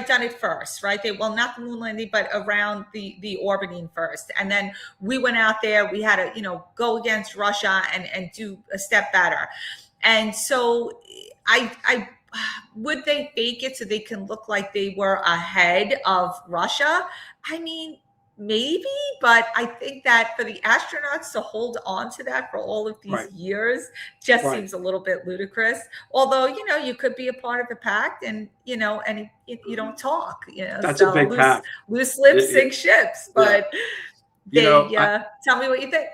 S2: done it first, right? Well, not the moon landing, but around the orbiting first. And then we went out there, we had to, go against Russia and do a step better. And so I would they fake it so they can look like they were ahead of Russia? I mean, maybe, but I think that for the astronauts to hold on to that for all of these years just seems a little bit ludicrous. Although, you could be a part of the pact and, and you don't talk,
S1: That's a big pact.
S2: Loose lips sink ships, but tell me what you think.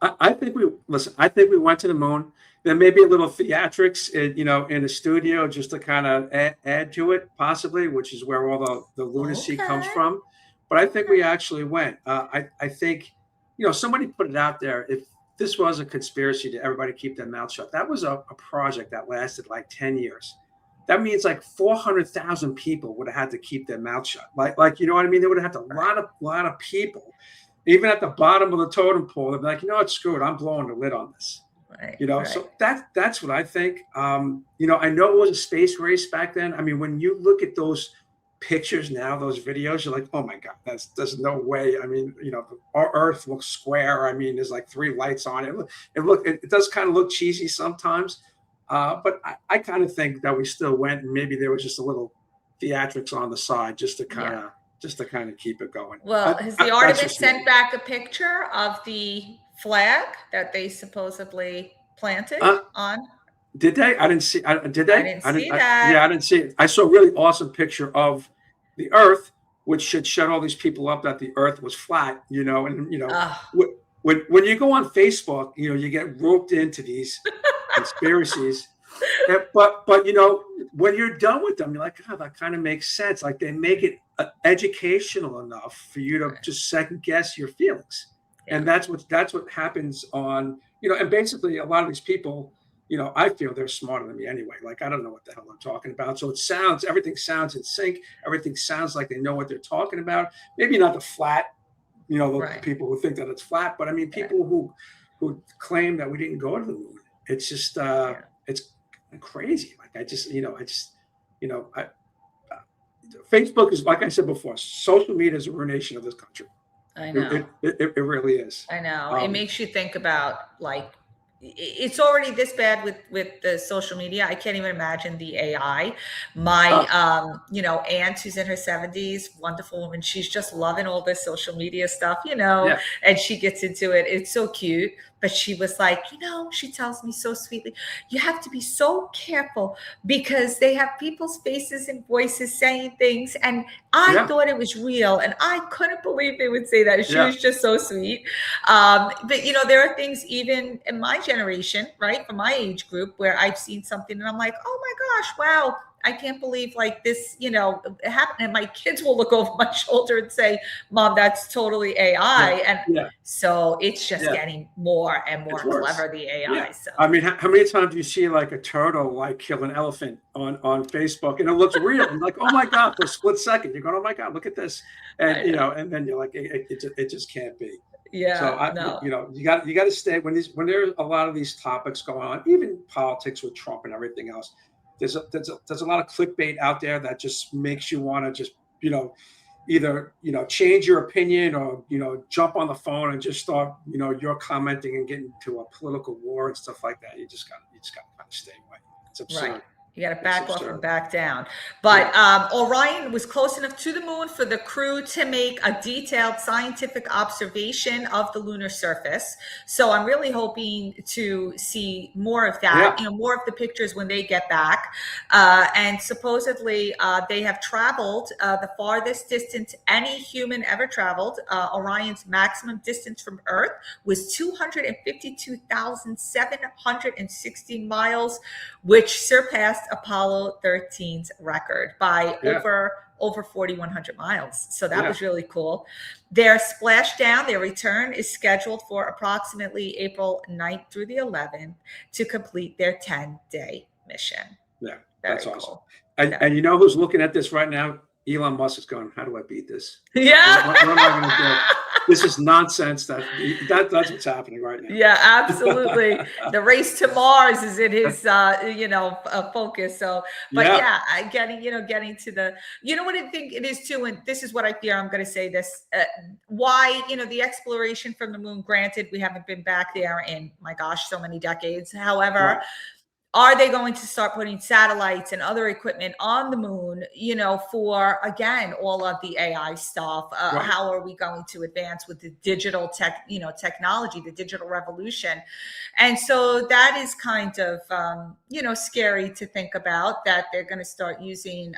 S1: I think we went to the moon. There may be a little theatrics, in the studio just to kind of add to it, possibly, which is where all the lunacy comes from. But I think we actually went. I think, somebody put it out there. If this was a conspiracy to everybody keep their mouth shut, that was a project that lasted like 10 years. That means like 400,000 people would have had to keep their mouth shut. Like, you know what I mean? They would have had a lot of people, even at the bottom of the totem pole. They'd be like, screw it. I'm blowing the lid on this. So that's what I think. I know it was a space race back then. I mean, when you look at those pictures now, those videos, you're like, oh my God, there's no way. I mean, our Earth looks square. I mean, there's like 3 lights on it. It does kind of look cheesy sometimes. But I kind of think that we still went, and maybe there was just a little theatrics on the side just to kind of keep it going.
S2: Well, has the Artemis sent back a picture of the flag that they supposedly planted on?
S1: Did they? I didn't see. Did they?
S2: I didn't see that.
S1: I didn't see it. I saw a really awesome picture of the Earth, which should shut all these people up that the Earth was flat. When you go on Facebook, you get roped into these conspiracies. But when you're done with them, you're like, oh, that kind of makes sense. Like, they make it educational enough for you to just second guess your feelings, and that's what happens on. And basically, a lot of these people. I feel they're smarter than me anyway. Like, I don't know what the hell I'm talking about. So everything sounds in sync. Everything sounds like they know what they're talking about. Maybe not the flat, the people who think that it's flat, but I mean, people who claim that we didn't go to the moon. It's just, it's crazy. Like, Facebook is, like I said before, social media is a ruination of this country.
S2: I know.
S1: It really is.
S2: I know. It makes you think about, like, it's already this bad with the social media. I can't even imagine the AI. My aunt who's in her 70s, wonderful woman, she's just loving all this social media stuff, and she gets into it. It's so cute. But she was like, she tells me so sweetly, you have to be so careful because they have people's faces and voices saying things. And I thought it was real. And I couldn't believe they would say that. She was just so sweet. But, there are things even in my generation, right, from my age group, where I've seen something and I'm like, oh my gosh, wow. I can't believe like this, it happened. And my kids will look over my shoulder and say, Mom, that's totally AI. So it's just getting more and more clever, the AI.
S1: Yeah.
S2: So
S1: I mean, how many times do you see like a turtle like kill an elephant on Facebook and it looks real? And like, oh my God, for a split second, you're going, oh my God, look at this. And, and then you're like, it just can't be.
S2: Yeah.
S1: So you got to stay when there's a lot of these topics going on, even politics with Trump and everything else. There's a lot of clickbait out there that just makes you want to just either change your opinion or jump on the phone and just start you're commenting and getting into a political war and stuff like that. You just got to kind of stay away. It's absurd.
S2: Right. You got to
S1: It's
S2: back off
S1: absurd.
S2: and back down. But Orion was close enough to the moon for the crew to make a detailed scientific observation of the lunar surface. So I'm really hoping to see more of that,
S1: Yeah.
S2: more of the pictures when they get back. And supposedly they have traveled the farthest distance any human ever traveled. Orion's maximum distance from Earth was 252,760 miles, which surpassed Apollo 13's record by over 4,100 miles. So that was really cool. Their splashdown, their return, is scheduled for approximately April 9th through the 11th to complete their 10-day mission.
S1: Yeah,
S2: Very
S1: that's awesome.
S2: cool.
S1: And you know who's looking at this right now? Elon Musk is going, how do I beat this?
S2: Yeah.
S1: What am I going to do? This is nonsense. That's what's happening right now.
S2: Yeah, absolutely. The race to Mars is in his, focus. So, but getting to the, what I think it is too, and this is what I fear. I'm going to say this. Why, the exploration from the moon, granted, we haven't been back there in, my gosh, so many decades. However, are they going to start putting satellites and other equipment on the moon, for, again, all of the AI stuff? How are we going to advance with the digital technology, the digital revolution? And so that is kind of, scary to think about, that they're going to start using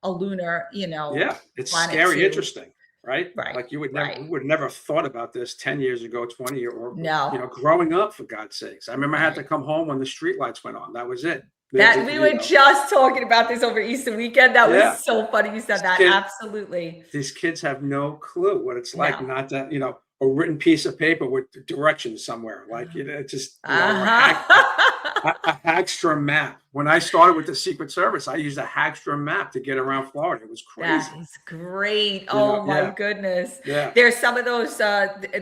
S2: a lunar,
S1: it's scary, interesting. Right. Like you would never have thought about this 10 years ago, 20 or growing up, for God's sakes. I remember I had to come home when the street lights went on. That was it.
S2: That we were just talking about this over Easter weekend. That was so funny you said that. Absolutely.
S1: These kids have no clue what it's like not to, a written piece of paper with directions somewhere. Like just a Hagstra map. When I started with the Secret Service, I used a Hagstra map to get around Florida. It was crazy.
S2: That is great. My goodness.
S1: Yeah.
S2: There's some of those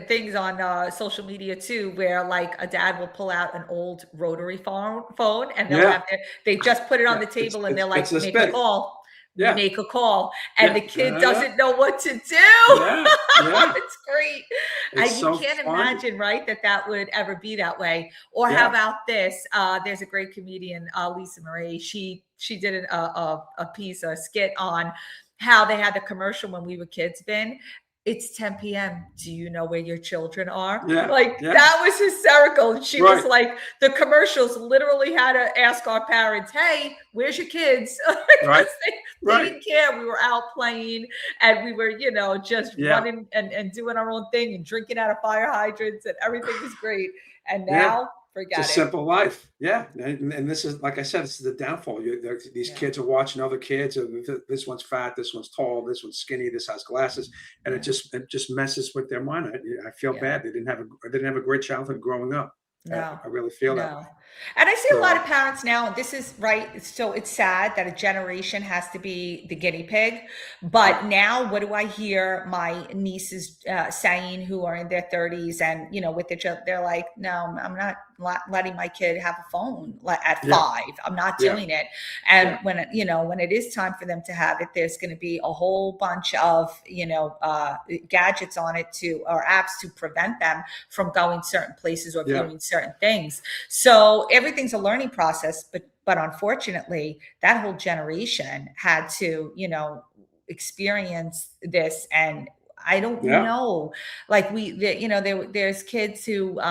S2: things on social media too, where like a dad will pull out an old rotary phone and they'll they just put it on the table and they're like, make a call. Make a call, and the kid doesn't know what to do. It's great. You can't imagine, right, that would ever be that way. Or how about this? There's a great comedian, Lisa Marie. She did a skit on how they had the commercial when we were kids. It's 10 p.m. Do you know where your children are? That was hysterical. She was like, the commercials literally had to ask our parents, hey, where's your kids? They didn't care. We were out playing and we were, just running and doing our own thing and drinking out of fire hydrants and everything was great. And now, forget it.
S1: It's a simple life. Yeah. And this is, like I said, this is the downfall. These kids are watching other kids. This one's fat, this one's tall, this one's skinny, this has glasses. And it just messes with their mind. I feel bad. They didn't have a great childhood growing up. No, I really feel that way.
S2: And I see a lot of parents now, and this is right. So it's sad that a generation has to be the guinea pig. But now what do I hear my nieces saying who are in their 30s and, with their children, they're like, no, I'm not letting my kid have a phone at 5. I'm not doing it. And when it is time for them to have it, there's going to be a whole bunch of, gadgets on it or apps to prevent them from going certain places or doing certain things. So everything's a learning process, but unfortunately that whole generation had to, experience this. And I don't know, like there's kids who,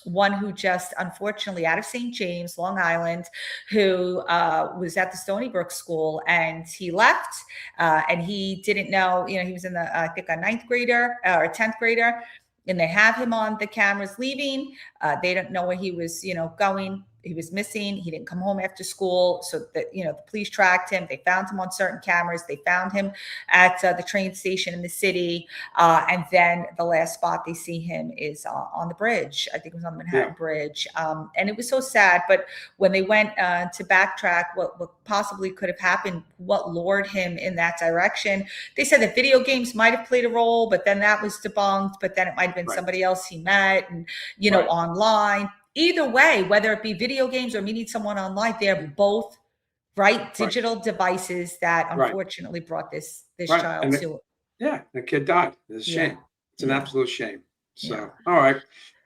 S2: one who just unfortunately out of St. James, Long Island, who was at the Stony Brook school and he left and he didn't know, he was in I think a 9th grader or a 10th grader. And they have him on the cameras leaving. They don't know where he was, going. He was missing. He didn't come home after school. So that, the police tracked him. They found him on certain cameras. They found him at the train station in the city. And then the last spot they see him is on the bridge. I think it was on the Manhattan Bridge. And it was so sad. But when they went to backtrack what possibly could have happened, what lured him in that direction, they said that video games might have played a role, but then that was debunked. But then it might have been somebody else he met and, online. Either way, whether it be video games or meeting someone online, they're both digital devices that unfortunately brought this child to it.
S1: Yeah, the kid died. It's a shame. It's an absolute shame. So, all right.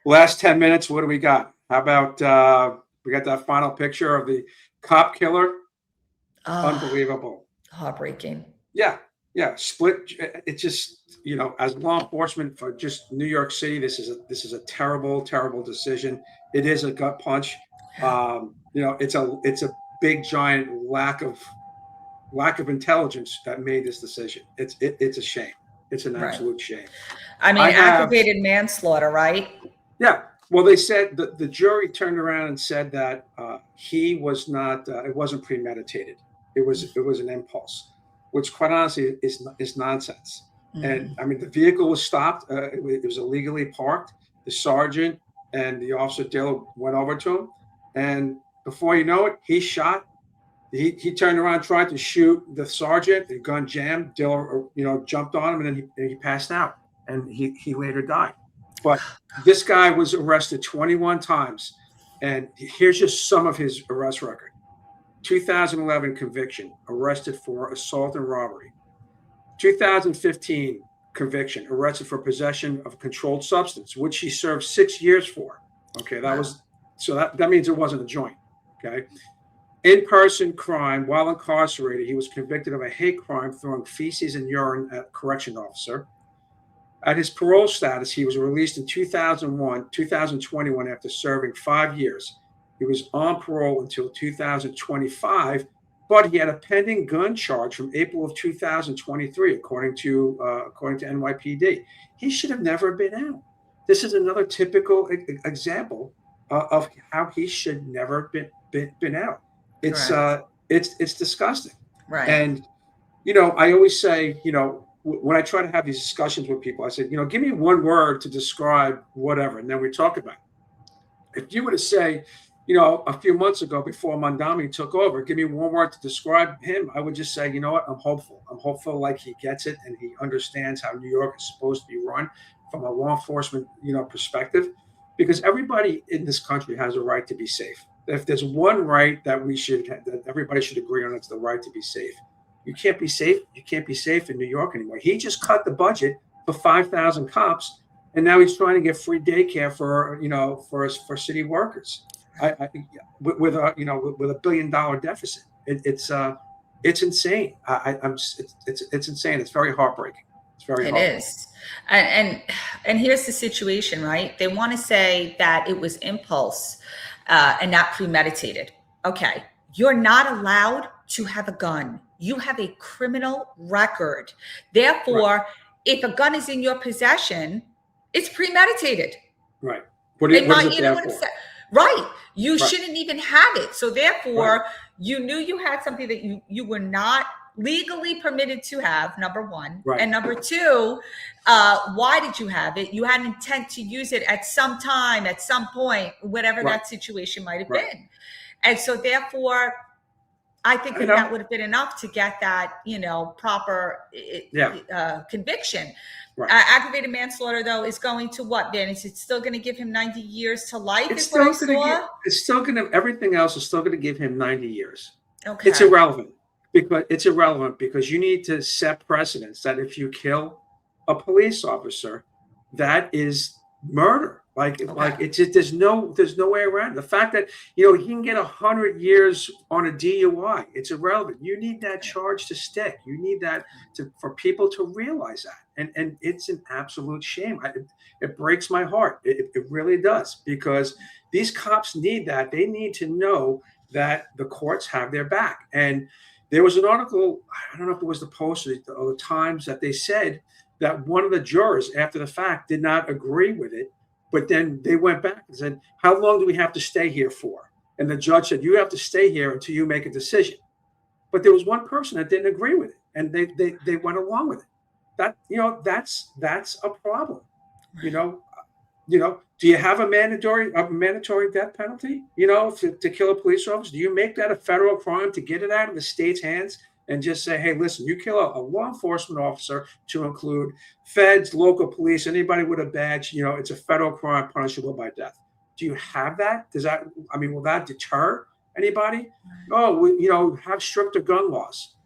S1: Last 10 minutes, what do we got? How about we got that final picture of the cop killer Unbelievable.
S2: Heartbreaking.
S1: Yeah. Yeah. Split. It's just, as law enforcement for just New York City, this is a terrible, terrible decision. It is a gut punch. It's a big, giant lack of intelligence that made this decision. It's a shame. It's an
S2: Right.
S1: absolute shame.
S2: I mean, aggravated manslaughter, right?
S1: Yeah. Well, they said the jury turned around and said that he was not. It wasn't premeditated. It was an impulse, which quite honestly is nonsense. And I mean, the vehicle was stopped. It was illegally parked. The sergeant and the officer Diller went over to him, and before you know it, he shot. He turned around, tried to shoot the sergeant. The gun jammed. Diller, jumped on him, and then he passed out, and he later died. But this guy was arrested 21 times, and here's just some of his arrest record: 2011 conviction, arrested for assault and robbery; 2015 conviction, arrested for possession of a controlled substance, which he served 6 years for. Okay, that means it wasn't a joint. Okay. In-person crime while incarcerated, he was convicted of a hate crime throwing feces and urine at a correction officer. At his parole status, he was released in 2021 after serving 5 years. He was on parole until 2025, but he had a pending gun charge from April of 2023, according to NYPD. He should have never been out. This is another typical example of how he should never been out. It's disgusting.
S2: Right.
S1: And, I always say, when I try to have these discussions with people, I said, give me one word to describe whatever. And then we talk about it. If you were to say, a few months ago before Mondami took over, give me one word to describe him, I would just say, you know what? I'm hopeful. I'm hopeful like he gets it and he understands how New York is supposed to be run from a law enforcement, perspective, because everybody in this country has a right to be safe. If there's one right that everybody should agree on, it's the right to be safe. You can't be safe. You can't be safe in New York anymore. He just cut the budget for 5,000 cops, and now he's trying to get free daycare for city workers. With a $1 billion deficit. It's insane. It's insane. It's very heartbreaking. It's very.
S2: It is. And here's the situation, right? They want to say that it was impulse and not premeditated. Okay, you're not allowed to have a gun. You have a criminal record. Therefore, right. If a gun is in your possession, it's premeditated.
S1: Right. What is it there for?
S2: Right. You shouldn't even have it. So therefore, you knew you had something that you were not legally permitted to have, number one.
S1: Right.
S2: And number two, why did you have it? You had an intent to use it at some time, at some point, whatever that situation might have been. And so therefore, I think that would have been enough to get that, proper conviction. Right. Aggravated manslaughter, though, is going to what, then? Is it still going to give him 90 years to life?
S1: Everything else is still going to give him 90 years.
S2: Okay.
S1: It's irrelevant because you need to set precedents that if you kill a police officer, that is murder. It's just, there's no way around it. The fact that he can get 100 years on a DUI, it's irrelevant. You need that charge to stick. You need that for people to realize that, and it's an absolute shame. It breaks my heart. It really does, because these cops need that. They need to know that the courts have their back. And there was an article, I don't know if it was the Post or the Times, that they said that one of the jurors after the fact did not agree with it. But then they went back and said, how long do we have to stay here for? And the judge said, you have to stay here until you make a decision. But there was one person that didn't agree with it, and they went along with it. That's a problem. Do you have a mandatory death penalty, to kill a police officer? Do you make that a federal crime to get it out of the state's hands and just say, hey, listen, you kill a law enforcement officer, to include feds, local police, anybody with a badge, it's a federal crime punishable by death. Do you have that? Will that deter anybody? Oh, have stricter gun laws.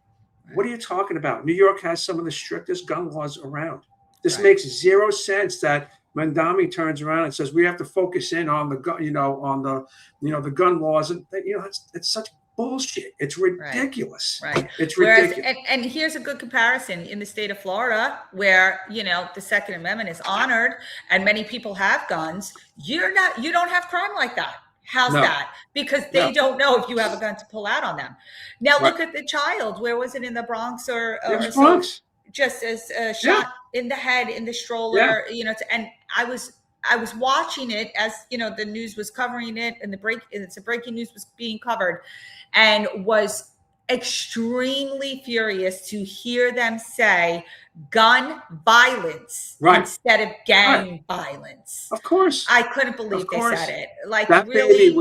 S1: What are you talking about? New York has some of the strictest gun laws around. This makes zero sense that Mondami turns around and says we have to focus in on the gun, the gun laws, and it's such bullshit. It's ridiculous.
S2: Right.
S1: It's
S2: Whereas,
S1: ridiculous.
S2: and here's a good comparison in the state of Florida, where, you know, the Second Amendment is honored and many people have guns. You don't have crime like that. How's that? Because they don't know if you have a gun to pull out on them. Now look at the child. Where was it, in the Bronx or
S1: Bronx?
S2: Just as shot in the head in the stroller, you know, and I was watching it as, you know, the news was covering it, and it's a breaking news was being covered, and was extremely furious to hear them say gun violence instead of gang violence.
S1: Of course.
S2: I couldn't believe they said it. Like,
S1: that
S2: really?
S1: baby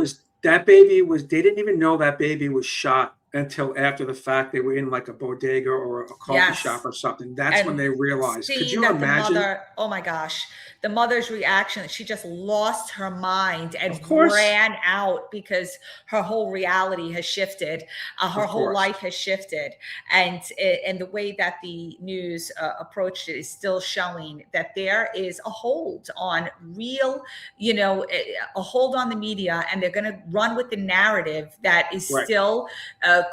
S1: was, they didn't even know that baby was shot until after the fact. They were in like a bodega or a coffee shop or something. That's when they realized. Could you imagine?
S2: Oh my gosh. The mother's reaction, she just lost her mind and ran out, because her whole reality has shifted. Her whole life has shifted. And the way that the news approached it is still showing that there is a hold on real, you know, a hold on the media, and they're going to run with the narrative that is still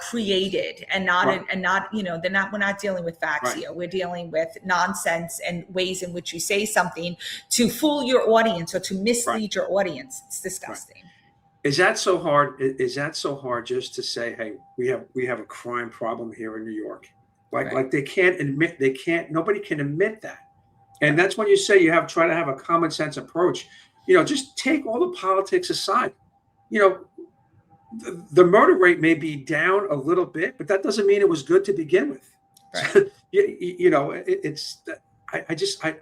S2: created, and not, you know, we're not dealing with facts here. We're dealing with nonsense and ways in which you say something to fool your audience or to mislead your audience. It's disgusting.
S1: Is that so hard? Is that so hard just to say, hey, we have a crime problem here in New York? Like they can't admit, nobody can admit that. And that's when you say try to have a common sense approach. You know, just take all the politics aside. You know, the murder rate may be down a little bit, but that doesn't mean it was good to begin with. Right. you know, I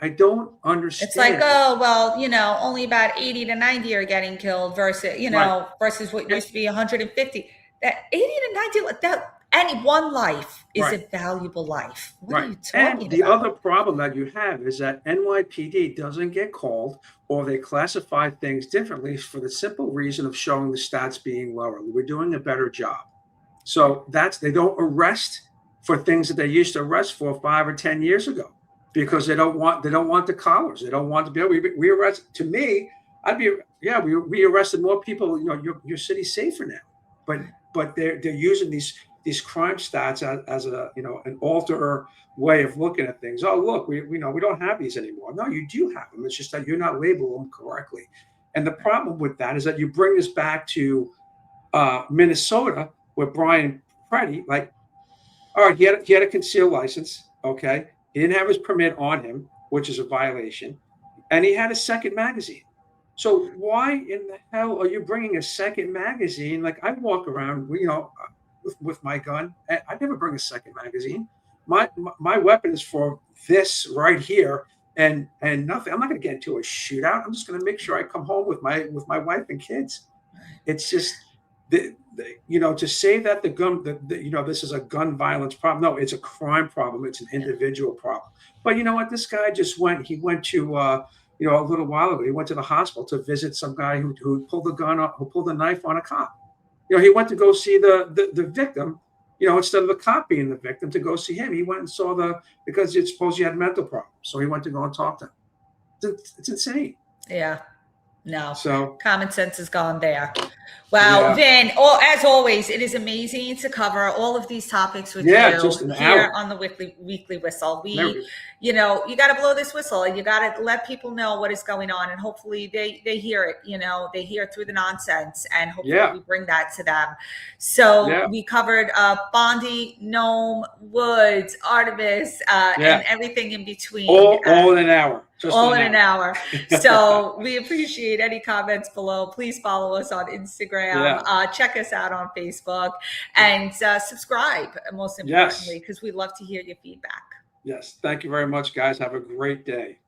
S1: don't understand.
S2: It's like, oh, well, you know, only about 80 to 90 are getting killed versus, you know, versus what used to be 150. That 80 to 90, any one life is a valuable life. What are you talking about?
S1: And the other problem that you have is that NYPD doesn't get called, or they classify things differently for the simple reason of showing the stats being lower. We're doing a better job. So they don't arrest for things that they used to arrest for 5 or 10 years ago, because they don't want the collars. They don't want to be able. We arrest. To me, we arrested more people. You know, your city's safer now, but they're using these crime stats as a, you know, an alter way of looking at things. Oh, look, we know we don't have these anymore. No, you do have them. It's just that you're not labeling them correctly. And the problem with that is that you bring this back to Minnesota, where Brian Preddy, like, all right, he had a concealed license. Okay. He didn't have his permit on him, which is a violation. And he had a second magazine. So why in the hell are you bringing a second magazine? Like, I walk around, you know, with my gun. I never bring a second magazine. My weapon is for this right here and nothing. I'm not going to get into a shootout. I'm just going to make sure I come home with my wife and kids. It's just, you know, to say that the gun, you know, this is a gun violence problem. No, it's a crime problem. It's an individual problem. But you know what? This guy he went to, you know, a little while ago, he went to the hospital to visit some guy who pulled the knife on a cop. You know, he went to go see the victim, you know, instead of the cop being the victim, to go see him. He went and saw because it's supposed he had mental problems. So he went to go and talk to him. It's insane.
S2: Yeah. No.
S1: So
S2: common sense is gone there. Wow, Vin, as always, it is amazing to cover all of these topics with you
S1: just an
S2: here
S1: hour
S2: on the weekly whistle. You know, you got to blow this whistle, and you got to let people know what is going on, and hopefully they hear it. You know, they hear through the nonsense, and hopefully we bring that to them. So we covered Bondi, Noem, Woods, Artemis, and everything in between.
S1: All in an hour.
S2: All in an hour. So we appreciate any comments below. Please follow us on Instagram. Check us out on Facebook, and subscribe, most importantly, because we love to hear your feedback.
S1: Yes. Thank you very much, guys. Have a great day.